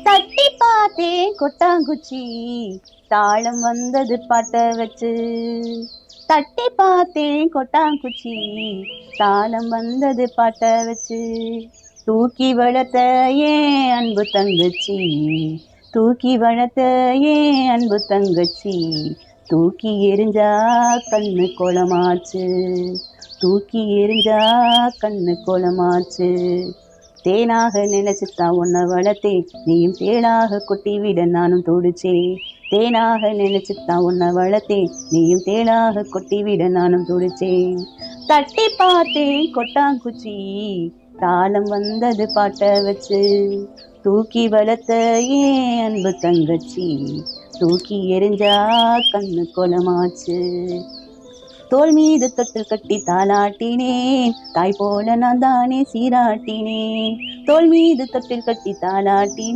தட்டி பார்த்தேன் கொட்டாங்குச்சி, தாளம் வந்தது பாட்ட வச்சு. தட்டி பார்த்தேன் கொட்டாங்குச்சி, தாளம் வந்தது பாட்ட வச்சு. தூக்கி வளர்த்த ஏன் அன்பு தங்கச்சி, தூக்கி வளர்த்த ஏன் அன்பு தங்கச்சி, தூக்கி எரிஞ்சா கண்ணு கோலமாச்சு, தூக்கி எரிஞ்சா கண்ணு கோலமாச்சு. தேனாக நினைச்சுத்தான் உன்னை வளர்த்தேன், நீயும் தேனாக கொட்டி விட நானும் துடிச்சேன். தேனாக நினைச்சுத்தான் உன்னை வளர்த்தேன், நீயும் தேனாக கொட்டி விட நானும் துடிச்சேன். தட்டி பார்த்தேன் கொட்டாங்குச்சி, தாளம் வந்தது பாட்ட வச்சு. தூக்கி வளர்த்த ஏன் அன்பு தங்கச்சி, தூக்கி எரிஞ்சா கண்ணு கோலமாச்சு. தோள் மீது தொட்டில் கட்டி தாலாட்டினேன், தாய் போல நான் தானே சீராட்டினேன். தோள் மீது தொட்டில் கட்டி தாலாட்டினேன்.